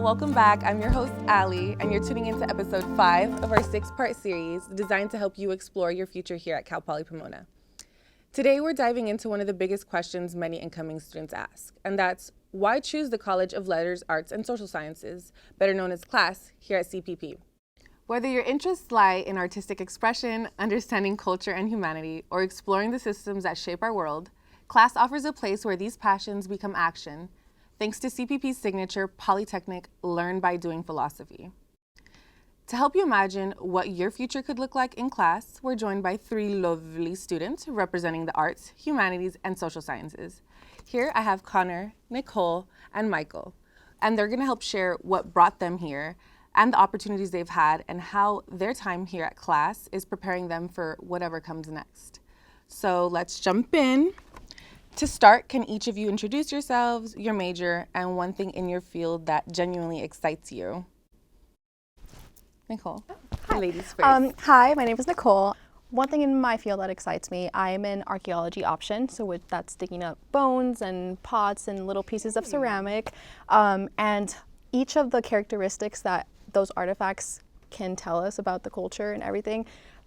welcome back. I'm your host, Allie, and you're tuning into episode 5 of our 6-part series designed to help you explore your future here at Cal Poly Pomona. Today, we're diving into one of the biggest questions many incoming students ask, and that's why choose the College of Letters, Arts, and Social Sciences, better known as CLAS, here at CPP. Whether your interests lie in artistic expression, understanding culture and humanity, or exploring the systems that shape our world, CLAS offers a place where these passions become action, thanks to CPP's signature Polytechnic Learn by Doing philosophy. To help you imagine what your future could look like in class, we're joined by 3 lovely students representing the arts, humanities, and social sciences. Here I have Connor, Nicole, and Michael, and they're gonna help share what brought them here and the opportunities they've had and how their time here at CLAS is preparing them for whatever comes next. So let's jump in. To start, can each of you introduce yourselves, your major, and one thing in your field that genuinely excites you? Nicole. Hi. Ladies first. Hi, my name is Nicole. One thing in my field that excites me, I'm an archaeology option, so that's digging up bones and pots and little pieces of ceramic. And each of the characteristics that those artifacts can tell us about the culture and everything,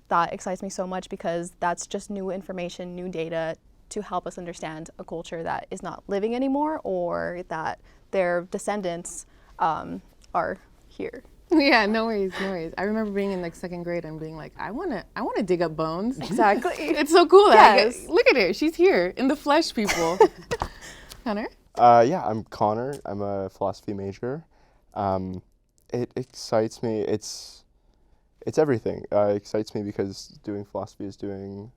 that excites me so much because that's just new information, new data to help us understand a culture that is not living anymore or that their descendants are here. Yeah, no worries. I remember being in like 2nd grade and being like, I wanna dig up bones. Exactly. It's so cool. Yes. Look at her. She's here in the flesh, people. Connor? Yeah, I'm Connor. I'm a philosophy major. It excites me. It's everything. It excites me because doing philosophy is doing.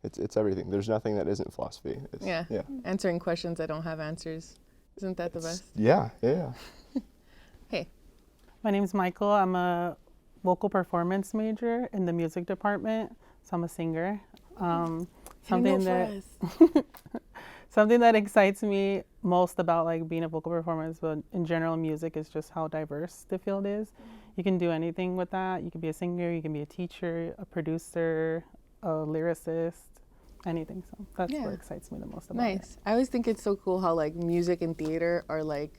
It's everything. There's nothing that isn't philosophy. Yeah. Answering questions that don't have answers. Isn't that the best? Yeah. Hey. My name is Michael. I'm a vocal performance major in the music department, so I'm a singer. Something that excites me most about like being a vocal performer, but in general music, is just how diverse the field is. You can do anything with that. You can be a singer, you can be a teacher, a producer, a lyricist, anything. So that's what excites me the most about it. Nice. I always think it's so cool how like music and theater are like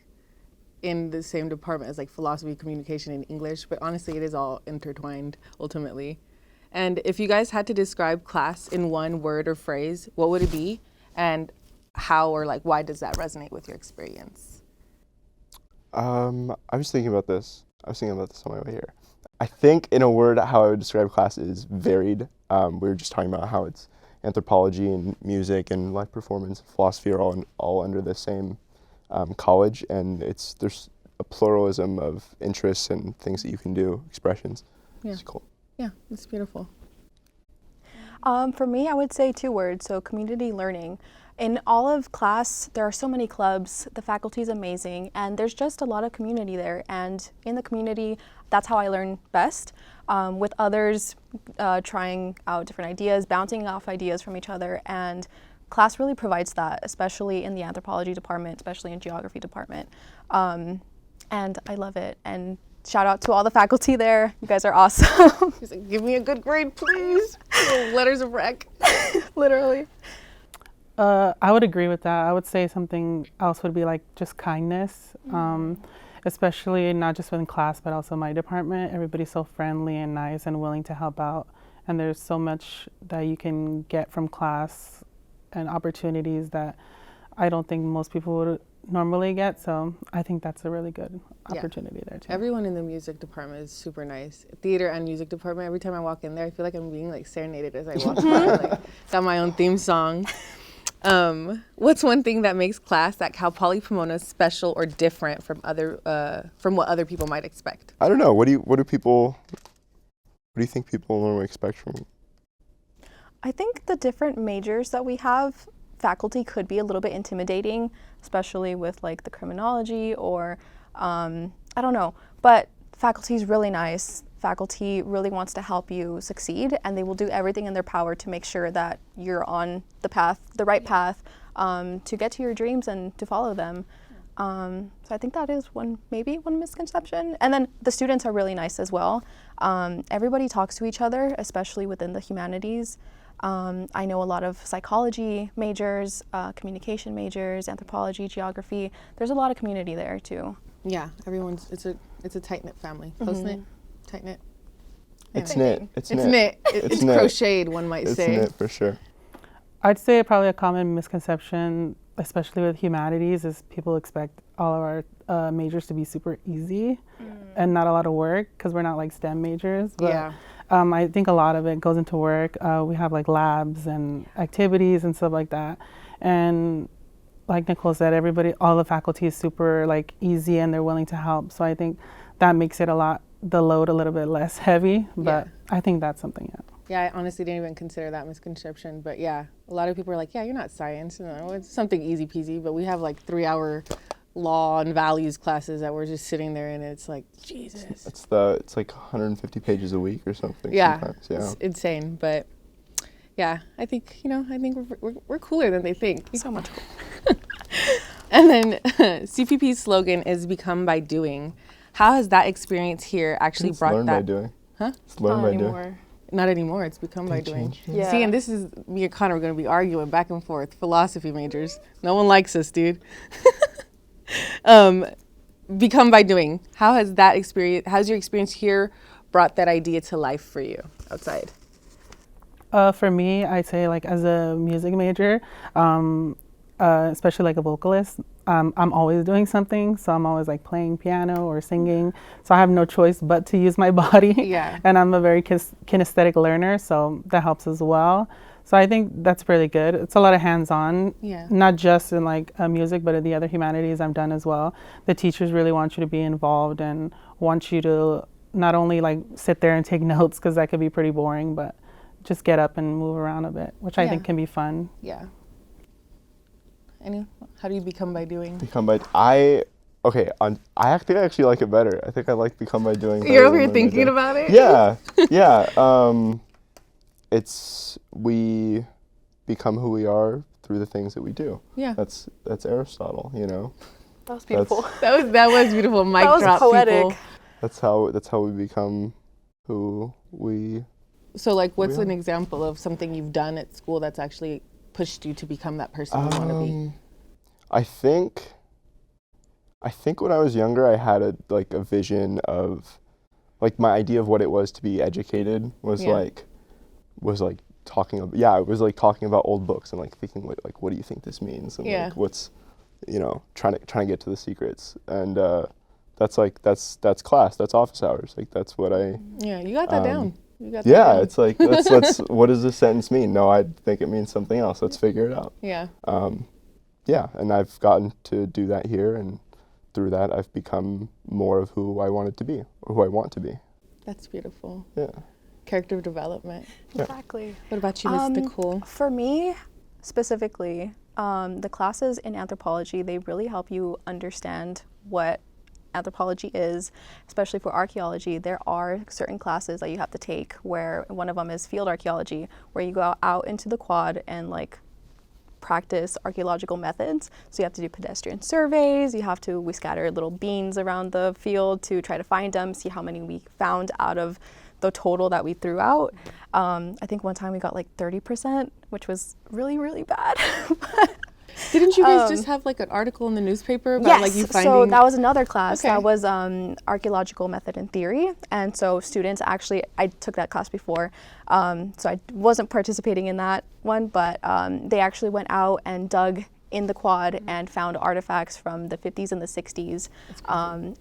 in the same department as like philosophy, communication, and English, but honestly it is all intertwined ultimately. And if you guys had to describe CLAS in one word or phrase, what would it be? And how or like why does that resonate with your experience? I was thinking about this. on my way here. I think in a word how I would describe CLAS is varied. We were just talking about how it's anthropology and music and live performance, philosophy are all under the same college, and there's a pluralism of interests and things that you can do, expressions. Yeah. It's cool. Yeah, it's beautiful. For me, I would say 2 words, so community learning. In all of CLAS, there are so many clubs, the faculty is amazing, and there's just a lot of community there. And in the community, that's how I learn best, with others trying out different ideas, bouncing off ideas from each other. And CLAS really provides that, especially in the anthropology department, especially in geography department. And I love it. And shout out to all the faculty there. You guys are awesome. She's like, give me a good grade, please. Little letters of rec. Literally. I would agree with that. I would say something else would be like just kindness, especially not just within CLAS, but also my department. Everybody's so friendly and nice and willing to help out. And there's so much that you can get from CLAS and opportunities that I don't think most people would normally get. So I think that's a really good opportunity there too. Everyone in the music department is super nice. Theater and music department, every time I walk in there, I feel like I'm being like serenaded as I walk by. Like, got my own theme song. What's one thing that makes CLAS at Cal Poly Pomona special or different from what other people might expect? I don't know. What do you think people normally expect from? I think the different majors that we have, faculty could be a little bit intimidating, especially with like the criminology or I don't know, but faculty is really nice. Faculty really wants to help you succeed, and they will do everything in their power to make sure that you're on the right path, to get to your dreams and to follow them. So I think that is one misconception. And then the students are really nice as well. Everybody talks to each other, especially within the humanities. I know a lot of psychology majors, communication majors, anthropology, geography. There's a lot of community there too. Yeah, everyone's it's a tight knit family, close knit, tight knit. It's knit. It's knit. knit. It's It's knit. crocheted, one might It's say. knit for sure. I'd say probably a common misconception, especially with humanities, is people expect all of our majors to be super easy and not a lot of work because we're not like STEM majors. But, Yeah. I think a lot of it goes into work. We have like labs and activities and stuff like that. And like Nicole said, all the faculty is super like easy and they're willing to help. So I think that makes it the load a little bit less heavy. But I think that's something, yeah. Yeah, I honestly didn't even consider that misconception. But yeah, a lot of people are like, yeah, you're not science. No, it's something easy peasy. But we have like 3-hour law and values classes that we're just sitting there and it's like, Jesus. It's like 150 pages a week or something. Yeah, Sometimes. Yeah. it's insane. But yeah, I think we're cooler than they think. So much cool. And then CPP's slogan is "Become by Doing." How has that experience here actually It's brought learn that? by doing. Huh? It's learn Not by doing. anymore. Not anymore. It's become by doing. change. Yeah. See, and this is me and Connor are going to be arguing back and forth. Philosophy majors. No one likes us, dude. Become by doing. How has that experience? How's your experience here brought that idea to life for you outside? For me, I'd say like as a music major, especially like a vocalist, I'm always doing something. So I'm always like playing piano or singing. So I have no choice but to use my body. Yeah. And I'm a very kinesthetic learner, so that helps as well. So I think that's really good. It's a lot of hands-on, Yeah. not just in like music, but in the other humanities I've done as well. The teachers really want you to be involved and want you to not only like sit there and take notes, because that could be pretty boring, but just get up and move around a bit, which I Yeah. think can be fun. Yeah. How do you become by doing? Become by. I think I actually like it better. I think I like become by doing. You're better over than here learn by thinking doing. about it? Yeah, yeah. We become who we are through the things that we do. Yeah. That's Aristotle. You know. That was beautiful. That was beautiful. Mic That was drop, poetic. people. That's how we become who we. So, like, what's Yeah. an example of something you've done at school that's actually pushed you to become that person you want to be? I think when I was younger, I had a vision of, like, my idea of what it was to be educated was Yeah. talking about, it was like talking about old books and like thinking like what do you think this means and Yeah. like what's, trying to get to the secrets, and that's class, that's office hours, like that's what I. Yeah, you got that down. You got that Yeah, down. it's like let's what does this sentence mean? No, I think it means something else. Let's figure it out. Yeah. Yeah, and I've gotten to do that here, and through that I've become more of who I wanted to be, or who I want to be. That's beautiful. Yeah. Character development. Exactly. What about you, Miss Nicole? For me, specifically, the classes in anthropology, they really help you understand what anthropology is, especially for archaeology. There are certain classes that you have to take where one of them is field archaeology, where you go out into the quad and like practice archaeological methods. So you have to do pedestrian surveys, we scatter little beans around the field to try to find them, see how many we found out of the total that we threw out. I think one time we got like 30%, which was really, really bad. Didn't you guys just have like an article in the newspaper about Yes, like you finding? so that was another class. Okay. That was archaeological method and theory. And so students actually, I took that class before, so I wasn't participating in that one, but they actually went out and dug in the quad and found artifacts from the 50s and the 60s.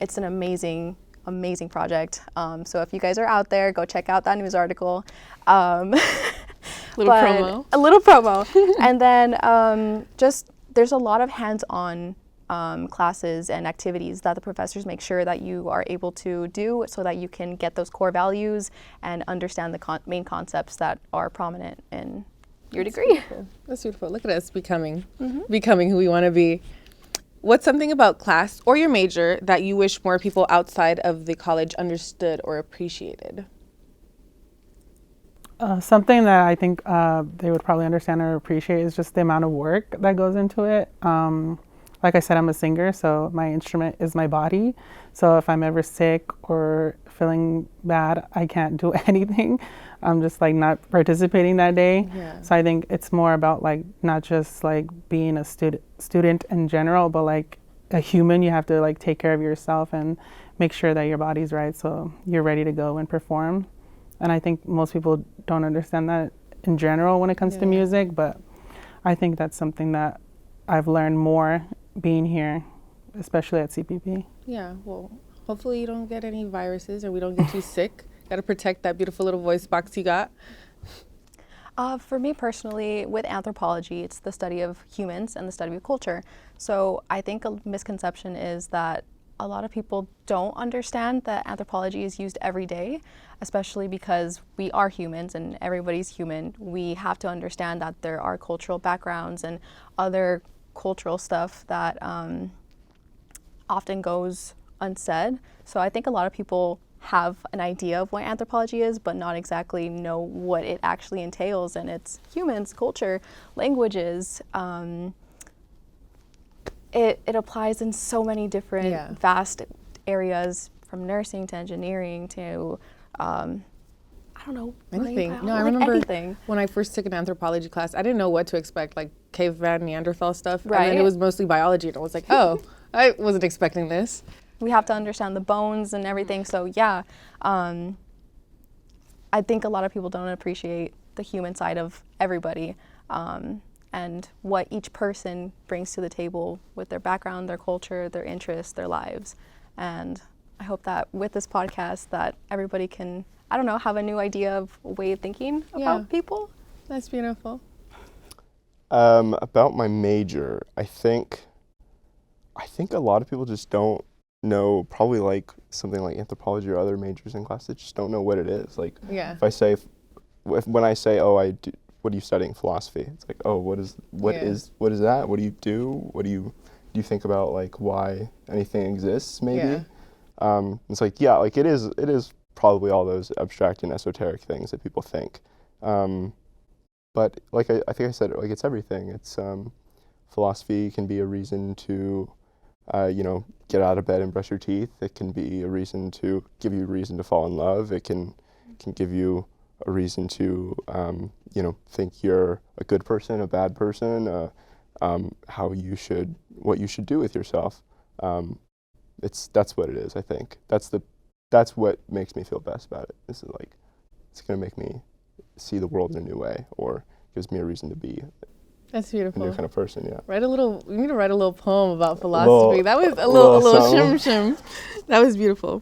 It's an amazing project. So if you guys are out there, go check out that news article. Little promo. A little promo. And then just there's a lot of hands-on classes and activities that the professors make sure that you are able to do so that you can get those core values and understand the main concepts that are prominent in your degree. That's beautiful. Look at us becoming who we want to be. What's something about class or your major that you wish more people outside of the college understood or appreciated? Something that I think they would probably understand or appreciate is just the amount of work that goes into it. Like I said, I'm a singer, so my instrument is my body. So if I'm ever sick or feeling bad, I can't do anything. I'm just like not participating that day. Yeah. So I think it's more about like not just like being a student in general, but like a human, you have to like take care of yourself and make sure that your body's right so you're ready to go and perform. And I think most people don't understand that in general when it comes to music, but I think that's something that I've learned more being here, especially at CPP. Yeah, well, hopefully you don't get any viruses or we don't get you sick. Got to protect that beautiful little voice box you got. For me personally, with anthropology, it's the study of humans and the study of culture. So I think a misconception is that a lot of people don't understand that anthropology is used every day, especially because we are humans and everybody's human. We have to understand that there are cultural backgrounds and other cultural stuff that often goes unsaid. So I think a lot of people have an idea of what anthropology is, but not exactly know what it actually entails. And it's humans, culture, languages. It applies in so many different vast areas, from nursing to engineering to, I don't know, Anything. marine No, I biology, remember anything. when I first took an anthropology class, I didn't know what to expect, like caveman, Neanderthal stuff. And then Right. it was mostly biology, and I was like, oh, I wasn't expecting this. We have to understand the bones and everything. So yeah, I think a lot of people don't appreciate the human side of everybody, and what each person brings to the table with their background, their culture, their interests, their lives. And I hope that with this podcast that everybody can, I don't know, have a new idea of a way of thinking about people. That's beautiful. About my major, I think a lot of people just don't know, probably like something like anthropology or other majors in class, they just don't know what it is. Like Yeah. if I say, when I say, oh, what are you studying? Philosophy. It's like, oh, what is that? What do you do? What do you think about, like why anything exists maybe? Yeah. It's like, yeah, like it is probably all those abstract and esoteric things that people think. But like I think I said, like it's everything. It's philosophy can be a reason to get out of bed and brush your teeth. It can be a reason to give you a reason to fall in love. It can give you a reason to, think you're a good person, a bad person, what you should do with yourself. That's what it is, I think. That's what makes me feel best about it. This is like, it's gonna make me see the world in a new way, or gives me a reason to be That's a beautiful. new kind of person, yeah. You need to write a little poem about philosophy. That was a little shim shim. That was beautiful.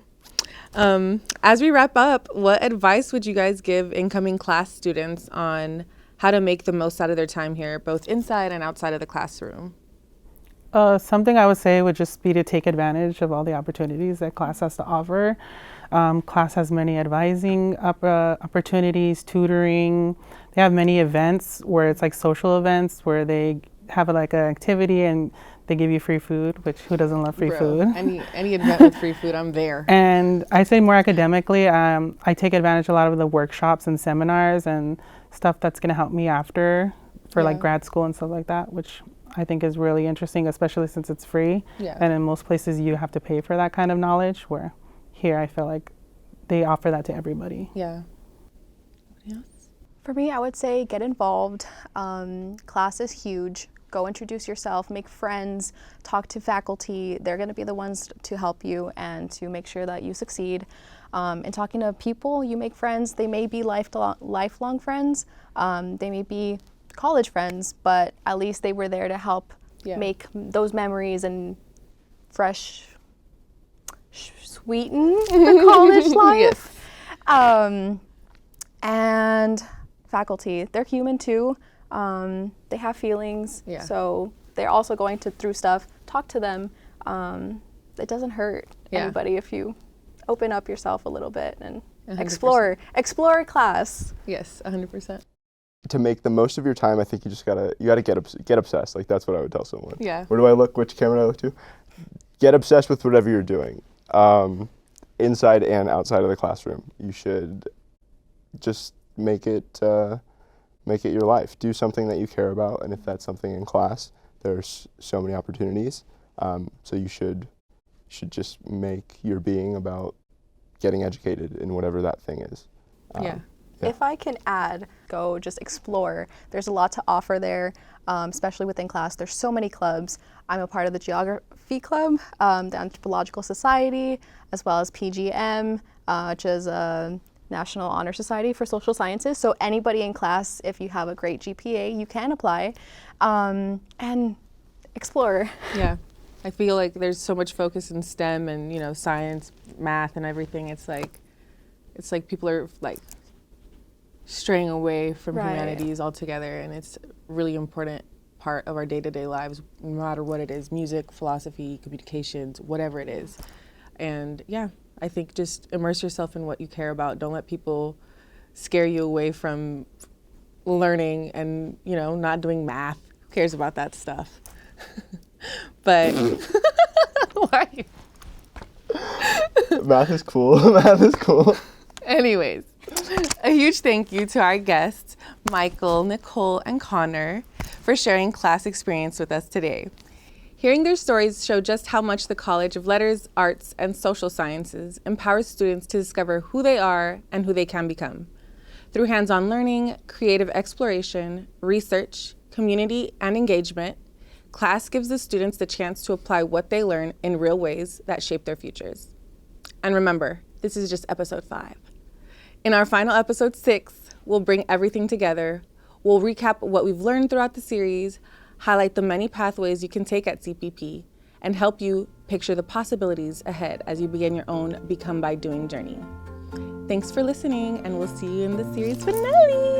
As we wrap up, what advice would you guys give incoming class students on how to make the most out of their time here, both inside and outside of the classroom? Something I would say would just be to take advantage of all the opportunities that class has to offer. Class has many advising opportunities, tutoring. They have many events where it's like social events where they have like an activity and they give you free food, which who doesn't love free food? Any event with free food, I'm there. And I say more academically, I take advantage of a lot of the workshops and seminars and stuff that's going to help me after for like grad school and stuff like that, which I think is really interesting, especially since it's free. Yeah. And in most places you have to pay for that kind of knowledge, where here I feel like they offer that to everybody. Yeah. Anybody else? For me, I would say get involved. Class is huge. Go introduce yourself, make friends, talk to faculty. They're going to be the ones to help you and to make sure that you succeed. And talking to people, you make friends. They may be lifelong friends. They may be college friends, but at least they were there to help make those memories and sweeten the college life. And faculty, they're human too. They have feelings, so they're also going through stuff. Talk to them. It doesn't hurt anybody if you open up yourself a little bit and 100%. explore class. Yes, 100%. To make the most of your time, I think you just gotta get obsessed. Like that's what I would tell someone. Yeah. Where do I look? Which camera do I look to? Get obsessed with whatever you're doing, inside and outside of the classroom. You should just make it your life. Do something that you care about, and if that's something in class, there's so many opportunities. So you should should just make your being about getting educated in whatever that thing is. If I can add, go just explore. There's a lot to offer there, especially within class. There's so many clubs. I'm a part of the Geography Club, the Anthropological Society, as well as PGM, which is a National Honor Society for Social Sciences. So anybody in class, if you have a great GPA, you can apply and explore. Yeah. I feel like there's so much focus in STEM and, you know, science, math and everything. It's like people are like straying away from Right. humanities altogether, and it's a really important part of our day-to-day lives, no matter what it is, music, philosophy, communications, whatever it is. And yeah, I think just immerse yourself in what you care about. Don't let people scare you away from learning and, you know, not doing math. Who cares about that stuff? But why are you? Math is cool. Math is cool. Anyways, a huge thank you to our guests, Michael, Nicole, and Connor, for sharing class experience with us today. Hearing their stories show just how much the College of Letters, Arts, and Social Sciences empowers students to discover who they are and who they can become. Through hands-on learning, creative exploration, research, community, and engagement, class gives the students the chance to apply what they learn in real ways that shape their futures. And remember, this is just episode 5. In our final episode 6, we'll bring everything together. We'll recap what we've learned throughout the series, highlight the many pathways you can take at CPP, and help you picture the possibilities ahead as you begin your own Become by Doing journey. Thanks for listening, and we'll see you in the series finale.